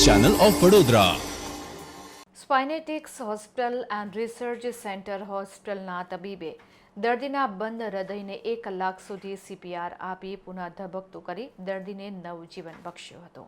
Channel of Vadodara. સ્પાઇનેટિક્સ hospital and research centre હોસ્પિટલના તબીબે દર્દીના બંધ હૃદયને 1 કલાક સુધી CPR આપી પુનઃ ધબકતું કરી દર્દીને નવજીવન બક્ષ્યું હતું.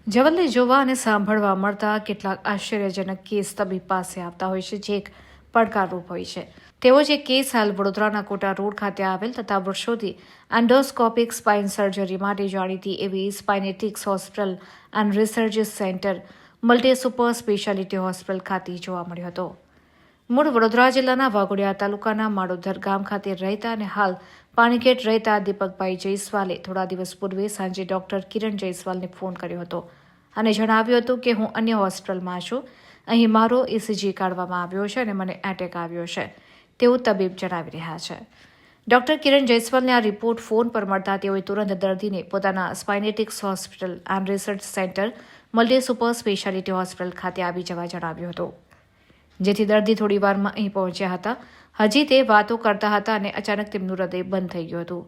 જવલ્લે જોવા અને સાંભળવા મળતા કેટલાક આશ્ચર્યજનક કેસ તબીબ પાસે આવતા હોય છે, જે એક પડકારરૂપ હોય છે. તેવો જ એક કેસ હાલ વડોદરાના કોટા રોડ ખાતે આવેલ તથા વર્ષોથી એન્ડોસ્કોપિક સ્પાઇન સર્જરી માટે જાણીતી એવી સ્પાઇનેટિક્સ hospital and research centre multi super speciality hospital ખાતે જોવા મળ્યો હતો. મૂળ વડોદરા જિલ્લાના વાઘોડિયા તાલુકાના માળોદર ગામ ખાતે રહેતા અને હાલ પાણીગેટ રહેતા દીપકભાઈ જયસ્વાલે થોડા દિવસ પૂર્વે સાંજે ડોક્ટર કિરણ જયસ્વાલને ફોન કર્યો હતો અને જણાવ્યું હતું કે હું અન્ય હોસ્પિટલમાં છું, અહીં મારો ECG કાઢવામાં આવ્યો છે અને મને એટેક આવ્યો છે તેવું તબીબ જણાવી રહ્યા છે. ડોક્ટર કિરણ જયસ્વાલને આ રિપોર્ટ ફોન પર મળતા તેઓએ તુરંત દર્દીને પોતાના સ્પાઇનેટિક્સ hospital and research centre multi super speciality hospital ખાતે આવી જવા જણાવ્યું હતું, જેથી દર્દી થોડી વારમાં અહીં પહોંચ્યા હતા. હજી તે વાતો કરતા હતા અને અચાનક તેમનું હૃદય બંધ થઈ ગયું હતું,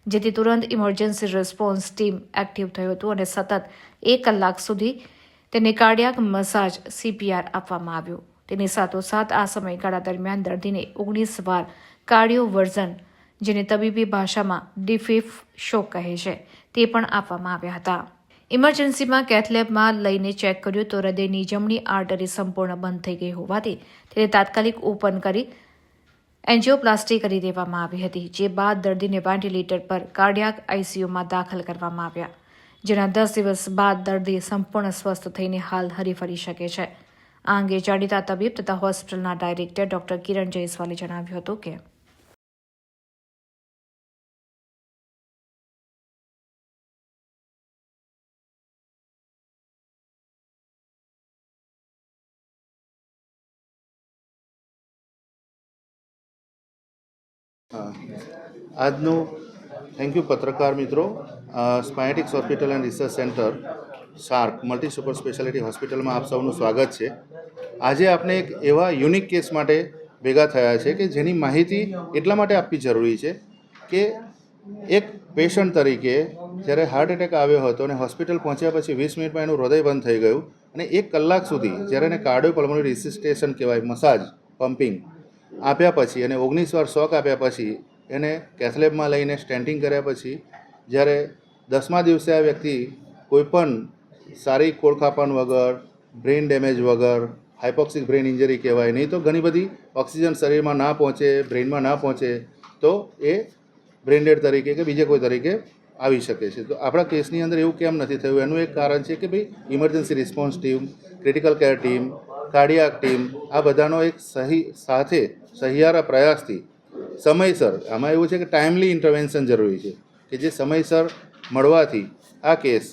જેથી તુરંત ઇમરજન્સી રિસ્પોન્સ ટીમ એક્ટિવ થયું હતું અને સતત 1 કલાક સુધી તેને કાર્ડિયાક મસાજ CPR આપવામાં આવ્યું. તેની સાથોસાથ આ સમયગાળા દરમિયાન દર્દીને 19 વાર કાર્ડિયોવર્ઝન, જેને તબીબી ભાષામાં ડિફીફ શોક કહે છે, તે પણ આપવામાં આવ્યા હતા. ઇમરજન્સીમાં કેથલેબમાં લઈને ચેક કર્યું તો હૃદયની જમણી આર્ટરી સંપૂર્ણ બંધ થઈ ગઈ હોવાથી તેને તાત્કાલિક ઓપન કરી એન્જિયોપ્લાસ્ટી કરી દેવામાં આવી હતી, જે બાદ દર્દીને વેન્ટિલેટર પર કાર્ડિયાક ICUમાં દાખલ કરવામાં આવ્યા, જેના 10 દિવસ બાદ દર્દી સંપૂર્ણ સ્વસ્થ થઈને હાલ હરીફરી શકે છે. આ અંગે જાણીતા તબીબ તથા હોસ્પિટલના ડાયરેક્ટર ડોક્ટર કિરણ જયસ્વાલે જણાવ્યું હતું કે આજનું થેન્ક યુ પત્રકાર મિત્રો. સ્પાઇનેટિક્સ hospital and research centre shark multi super speciality હોસ્પિટલમાં આપ સૌનું સ્વાગત છે. આજે આપણે એક એવા યુનિક કેસ માટે ભેગા થયા છે કે જેની માહિતી એટલા માટે આપવી જરૂરી છે કે એક પેશન્ટ તરીકે જ્યારે હાર્ટ એટેક આવ્યો હતો અને હોસ્પિટલ પહોંચ્યા પછી 20 મિનિટમાં એનું હૃદય બંધ થઈ ગયું અને 1 કલાક સુધી જ્યારે એને કાર્ડિયોપલ્મોનરી રિસિસ્ટેશન કહેવાય, મસાજ પમ્પિંગ આપ્યા પછી અને 19 વાર શોક આપ્યા પછી એને કેથલેબમાં લઈને સ્ટેન્ટિંગ કર્યા પછી જ્યારે 10મા દિવસે આ વ્યક્તિ કોઈપણ સારી કોળખાપણ વગર, બ્રેઇન ડેમેજ વગર, હાઇપોક્સિક બ્રેઇન ઇન્જરી કહેવાય, નહીં તો ઘણી બધી ઓક્સિજન શરીરમાં ના પહોંચે, બ્રેઇનમાં ના પહોંચે તો એ બ્રેઇન ડેડ તરીકે કે બીજે કોઈ તરીકે આવી શકે છે. તો આપણા કેસની અંદર એવું કેમ નથી થયું? એનું એક કારણ છે કે ભાઈ emergency response team, critical care team, cardiac team, આ બધાનો એક સાથે સહિયારા પ્રયાસથી સમયસર, આમાં એવું છે કે ટાઈમલી ઇન્ટરવેન્શન જરૂરી છે કે જે સમયસર મળવાથી આ કેસ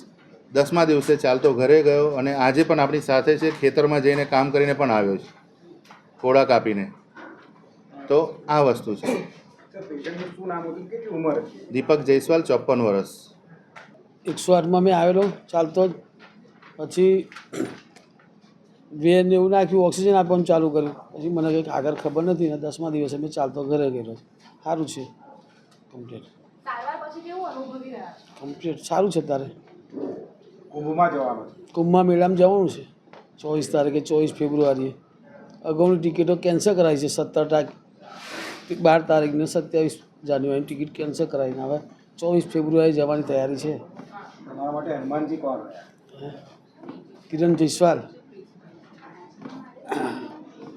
10મા દિવસે ચાલતો ઘરે ગયો અને આજે પણ આપણી સાથે છે, ખેતરમાં જઈને કામ કરીને પણ આવ્યો છે, કોળા કાપીને. તો આ વસ્તુ છે. દીપક જયસ્વાલ, 54 વર્ષ. 108માં મેં આવેલો ચાલતો જ, પછી વેન એવું નાખ્યું, ઓક્સિજન આપવાનું ચાલુ કર્યું, પછી મને કંઈક આગળ ખબર નથી ને 10મા દિવસે મેં ચાલતો ઘરે ગયેલો. સારું છે કમ્પ્લીટ. કમ્પ્લીટ સારું છે. તારે કુંભમાં મેળામાં જવાનું છે 24 તારીખે, 24 ફેબ્રુઆરીએ. અગાઉની ટિકિટો કેન્સલ કરાવી છે. 17 તારીખ ને 27 જાન્યુઆરીની ટિકિટ કેન્સલ કરાવીને હવે 24 ફેબ્રુઆરી જવાની તૈયારી છે. તમારા માટે હનુમાનજી કોણ? કિરણ જયસ્વાલ.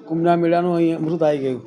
કુંભના મેળાનું અહીં અમૃત આવી ગયું.